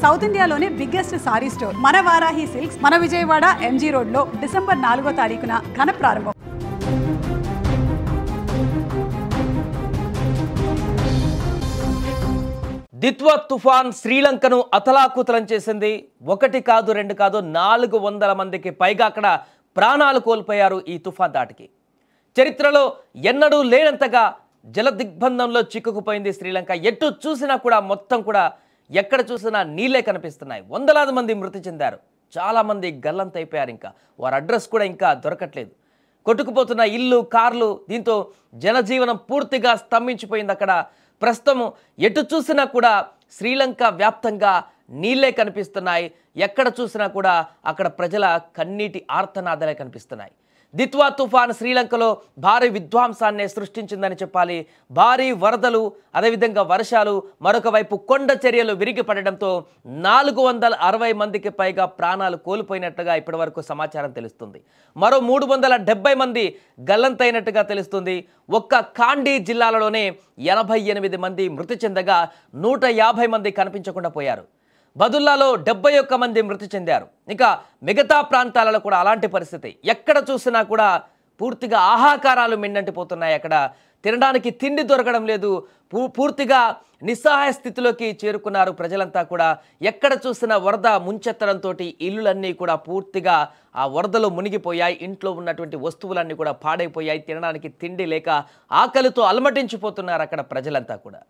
South ఇండియాలోనే biggest sorry store మన Varahi silks మన విజయవాడ ఎంజీ రోడ్ లో డిసెంబర్ 4వ తారీఖున ఘన ప్రారంభం. దిత్వా తుఫాన్ శ్రీలంకను అతలాకుతలం చేసింది. ఒకటి కాదు రెండు కాదు 400 మందికి పైగా అక్కడ ప్రాణాలు కోల్పోయారు ఈ తుఫాన్ దాటికి. చరిత్రలో ఎన్నడూ లేనంతగా జల దిగ్బంధంలో చిక్కుకుపోయింది శ్రీలంక. ఎటు చూసినా కూడా మొత్తం కూడా ఎక్కడ చూసినా నీళ్ళే కనిపిస్తున్నాయి. వందలాది మంది మృతి చెందారు, చాలామంది గల్లంతైపోయారు. ఇంకా వారి అడ్రస్ కూడా ఇంకా దొరకట్లేదు. కొట్టుకుపోతున్న ఇల్లు, కార్లు, దీంతో జనజీవనం పూర్తిగా స్తంభించిపోయింది. అక్కడ ప్రస్తుతం ఎటు చూసినా కూడా శ్రీలంక వ్యాప్తంగా నీళ్ళే కనిపిస్తున్నాయి. ఎక్కడ చూసినా కూడా అక్కడ ప్రజల కన్నీటి ఆర్తనాదాలే కనిపిస్తున్నాయి. దిత్వా తుఫాన్ శ్రీలంకలో భారీ విధ్వంసాన్ని సృష్టించిందని చెప్పాలి. భారీ వరదలు, అదేవిధంగా వర్షాలు, మరొక వైపు కొండ చర్యలు విరిగిపడడంతో 460 మందికి పైగా ప్రాణాలు కోల్పోయినట్టుగా ఇప్పటివరకు సమాచారం తెలుస్తుంది. మరో 370 మంది గల్లంతైనట్టుగా తెలుస్తుంది. ఒక్క కాండీ జిల్లాలలోనే 88 మంది మృతి చెందగా 150 మంది కనిపించకుండా పోయారు. బదుల్లాలో 71 మంది మృతి చెందారు. ఇంకా మిగతా ప్రాంతాలలో కూడా అలాంటి పరిస్థితి. ఎక్కడ చూసినా కూడా పూర్తిగా ఆహాకారాలు మిన్నంటిపోతున్నాయి. అక్కడ తినడానికి తిండి దొరకడం లేదు. పూర్తిగా నిస్సహాయ స్థితిలోకి చేరుకున్నారు ప్రజలంతా కూడా. ఎక్కడ చూసినా వరద ముంచెత్తడంతో ఇల్లులన్నీ కూడా పూర్తిగా ఆ వరదలో మునిగిపోయాయి. ఇంట్లో ఉన్నటువంటి వస్తువులన్నీ కూడా పాడైపోయాయి. తినడానికి తిండి లేక ఆకలితో అలమటించిపోతున్నారు అక్కడ ప్రజలంతా కూడా.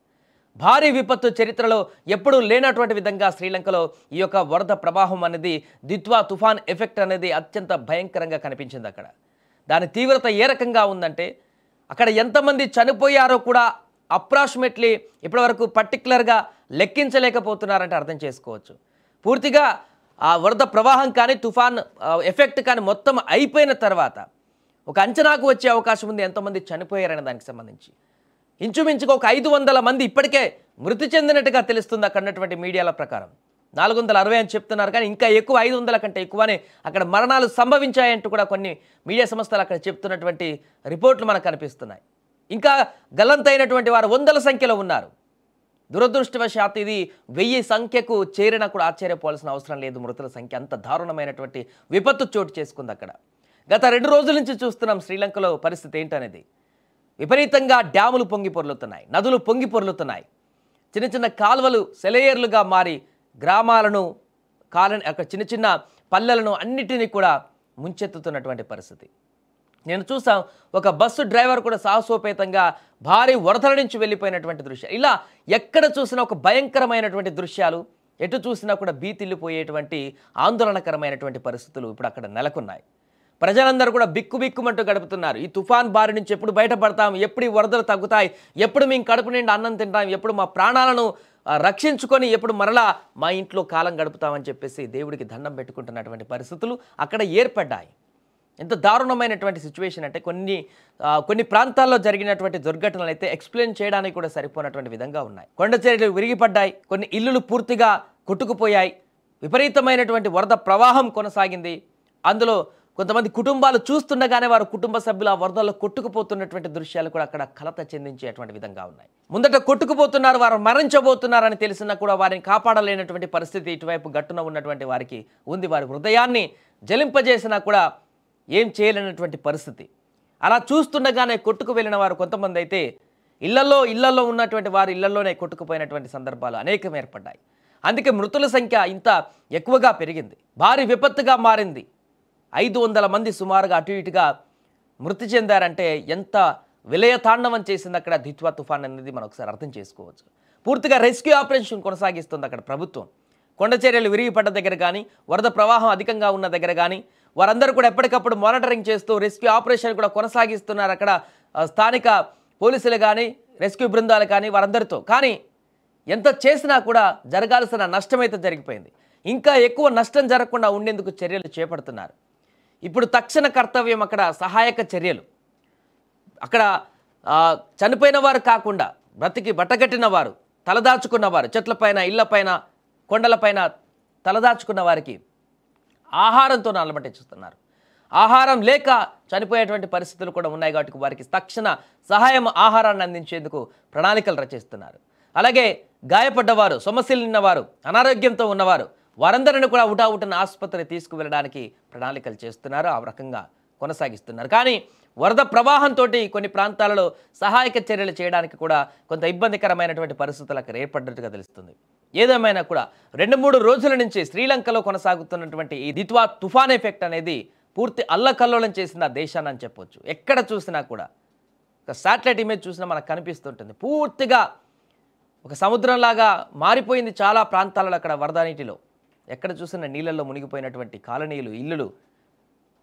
భారీ విపత్తు, చరిత్రలో ఎప్పుడూ లేనటువంటి విధంగా శ్రీలంకలో ఈ యొక్క వరద ప్రవాహం అనేది, దిత్వా తుఫాన్ ఎఫెక్ట్ అనేది అత్యంత భయంకరంగా కనిపించింది. అక్కడ దాని తీవ్రత ఏ రకంగా ఉందంటే అక్కడ ఎంతమంది చనిపోయారో కూడా అప్రాక్సిమేట్లీ ఇప్పటివరకు పర్టికులర్గా లెక్కించలేకపోతున్నారంటే అర్థం చేసుకోవచ్చు. పూర్తిగా ఆ వరద ప్రవాహం కానీ తుఫాన్ ఎఫెక్ట్ కానీ మొత్తం అయిపోయిన తర్వాత ఒక అంచనాకు వచ్చే అవకాశం ఉంది ఎంతమంది చనిపోయారనే దానికి సంబంధించి. ఇంచుమించుగా ఒక 500 మంది ఇప్పటికే మృతి చెందినట్టుగా తెలుస్తుంది అక్కడ ఉన్నటువంటి మీడియాల ప్రకారం. 460 అని చెప్తున్నారు, కానీ ఇంకా ఎక్కువ, 500 కంటే ఎక్కువనే అక్కడ మరణాలు సంభవించాయంటూ కూడా కొన్ని మీడియా సంస్థలు అక్కడ చెప్తున్నటువంటి రిపోర్ట్లు మనకు కనిపిస్తున్నాయి. ఇంకా గల్లంతైనటువంటి వారు వందల సంఖ్యలో ఉన్నారు. దురదృష్టవశాత్తు ఇది 1000 సంఖ్యకు చేరినా కూడా ఆశ్చర్యపోవాల్సిన అవసరం లేదు. మృతుల సంఖ్య అంత దారుణమైనటువంటి విపత్తు చోటు చేసుకుంది అక్కడ. గత 2 రోజుల నుంచి చూస్తున్నాం శ్రీలంకలో పరిస్థితి ఏంటనేది. విపరీతంగా డ్యాములు పొంగి పొర్లుతున్నాయి, నదులు పొంగి పొర్లుతున్నాయి. చిన్న చిన్న కాలువలు సెలయేర్లుగా మారి గ్రామాలను, అక్కడ చిన్న చిన్న పల్లెలను అన్నిటినీ కూడా ముంచెత్తుతున్నటువంటి పరిస్థితి. నేను చూసాం ఒక బస్సు డ్రైవర్ కూడా సాహసోపేతంగా భారీ వరదల నుంచి వెళ్ళిపోయినటువంటి దృశ్యాలు. ఇలా ఎక్కడ చూసినా ఒక భయంకరమైనటువంటి దృశ్యాలు, ఎటు చూసినా కూడా భీతిల్లిపోయేటువంటి ఆందోళనకరమైనటువంటి పరిస్థితులు ఇప్పుడు అక్కడ నెలకొన్నాయి. ప్రజలందరూ కూడా బిక్కుబిక్కుమంటూ గడుపుతున్నారు. ఈ తుఫాన్ బారి నుంచి ఎప్పుడు బయటపడతాం, ఎప్పుడు ఈ వరదలు తగ్గుతాయి, ఎప్పుడు మేము కడుపు నిండా అన్నం తింటాం, ఎప్పుడు మా ప్రాణాలను రక్షించుకొని ఎప్పుడు మరలా మా ఇంట్లో కాలం గడుపుతామని చెప్పేసి దేవుడికి దండం పెట్టుకుంటున్నటువంటి పరిస్థితులు అక్కడ ఏర్పడ్డాయి. ఎంత దారుణమైనటువంటి సిచ్యువేషన్ అంటే కొన్ని ప్రాంతాల్లో జరిగినటువంటి దుర్ఘటనలు అయితే ఎక్స్ప్లెయిన్ చేయడానికి కూడా సరిపోయినటువంటి విధంగా ఉన్నాయి. కొండ చర్యలు విరిగిపడ్డాయి, కొన్ని ఇల్లులు పూర్తిగా కొట్టుకుపోయాయి, విపరీతమైనటువంటి వరద ప్రవాహం కొనసాగింది. అందులో కొంతమంది కుటుంబాలు చూస్తుండగానే వారు కుటుంబ సభ్యులు ఆ వరదల్లో కొట్టుకుపోతున్నటువంటి దృశ్యాలు కూడా అక్కడ కలత చెందించేటువంటి విధంగా ఉన్నాయి. ముందట కొట్టుకుపోతున్నారు, వారు మరణించబోతున్నారని తెలిసినా కూడా వారిని కాపాడలేనటువంటి పరిస్థితి ఇటువైపు గట్టున ఉన్నటువంటి వారికి ఉంది. వారి హృదయాన్ని జలింపజేసినా కూడా ఏం చేయలేనటువంటి పరిస్థితి. అలా చూస్తుండగానే కొట్టుకు వెళ్ళిన వారు కొంతమంది అయితే ఇళ్లలో ఉన్నటువంటి వారు ఇళ్లలోనే కొట్టుకుపోయినటువంటి సందర్భాలు అనేకం ఏర్పడ్డాయి. అందుకే మృతుల సంఖ్య ఇంత ఎక్కువగా పెరిగింది, భారీ విపత్తుగా మారింది. 500 మంది సుమారుగా అటు ఇటుగా మృతి చెందారంటే ఎంత విలయతాండవం చేసింది అక్కడ దిత్వా తుఫాన్ అనేది మనం ఒకసారి అర్థం చేసుకోవచ్చు. పూర్తిగా రెస్క్యూ ఆపరేషన్ కొనసాగిస్తుంది అక్కడ ప్రభుత్వం. కొండ చర్యలు విరిగిపడ్డ దగ్గర కానీ, వరద ప్రవాహం అధికంగా ఉన్న దగ్గర కానీ వారందరూ కూడా ఎప్పటికప్పుడు మానిటరింగ్ చేస్తూ రెస్క్యూ ఆపరేషన్ కూడా కొనసాగిస్తున్నారు అక్కడ స్థానిక పోలీసులు కానీ, రెస్క్యూ బృందాలు కానీ వారందరితో. కానీ ఎంత చేసినా కూడా జరగాల్సిన నష్టమైతే జరిగిపోయింది. ఇంకా ఎక్కువ నష్టం జరగకుండా ఉండేందుకు చర్యలు చేపడుతున్నారు. ఇప్పుడు తక్షణ కర్తవ్యం అక్కడ సహాయక చర్యలు. అక్కడ చనిపోయిన వారు కాకుండా బ్రతికి బట్టగట్టిన వారు, తలదాచుకున్నవారు, చెట్లపైన, ఇళ్లపైన, కొండలపైన తలదాచుకున్న వారికి ఆహారంతో అలమటిస్తున్నారు. ఆహారం లేక చనిపోయేటువంటి పరిస్థితులు కూడా ఉన్నాయి కాబట్టి వారికి తక్షణ సహాయం, ఆహారాన్ని అందించేందుకు ప్రణాళికలు రచిస్తున్నారు. అలాగే గాయపడ్డవారు, సమస్యలు ఉన్నవారు, అనారోగ్యంతో ఉన్నవారు వారందరిని కూడా ఉటావుటన ఆసుపత్రి తీసుకువెళ్ళడానికి ప్రణాళికలు చేస్తున్నారు. ఆ రకంగా కొనసాగిస్తున్నారు. కానీ వరద ప్రవాహంతో కొన్ని ప్రాంతాలలో సహాయక చర్యలు చేయడానికి కూడా కొంత ఇబ్బందికరమైనటువంటి పరిస్థితులు అక్కడ ఏర్పడ్డట్టుగా తెలుస్తుంది. ఏదేమైనా కూడా 2-3 రోజుల నుంచి శ్రీలంకలో కొనసాగుతున్నటువంటి ఈ దిత్వా తుఫాన్ ఎఫెక్ట్ అనేది పూర్తి అల్లకల్లోలం చేసింది ఆ దేశాన్ని అని చెప్పొచ్చు. ఎక్కడ చూసినా కూడా ఒక శాటిలైట్ ఇమేజ్ చూసినా మనకు కనిపిస్తుంటుంది. పూర్తిగా ఒక సముద్రంలాగా మారిపోయింది చాలా ప్రాంతాలలో అక్కడ వరద నీటిలో. ఎక్కడ చూసినా నీళ్ళల్లో మునిగిపోయినటువంటి కాలనీలు, ఇల్లులు,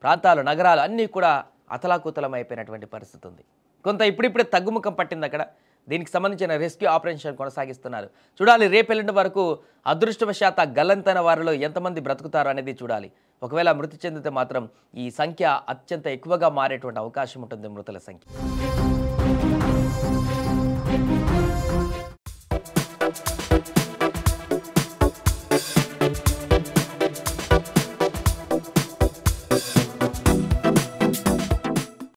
ప్రాంతాలు, నగరాలు అన్నీ కూడా అతలాకుతలం అయిపోయినటువంటి పరిస్థితి ఉంది. కొంత ఇప్పుడిప్పుడే తగ్గుముఖం పట్టింది అక్కడ. దీనికి సంబంధించిన రెస్క్యూ ఆపరేషన్ కొనసాగిస్తున్నారు. చూడాలి రేపెల్లుండి వరకు అదృష్టవశాత్ గల్లంతైన వారిలో ఎంతమంది బ్రతుకుతారు అనేది చూడాలి. ఒకవేళ మృతి చెందితే మాత్రం ఈ సంఖ్య అత్యంత ఎక్కువగా మారేటువంటి అవకాశం ఉంటుంది, మృతుల సంఖ్య.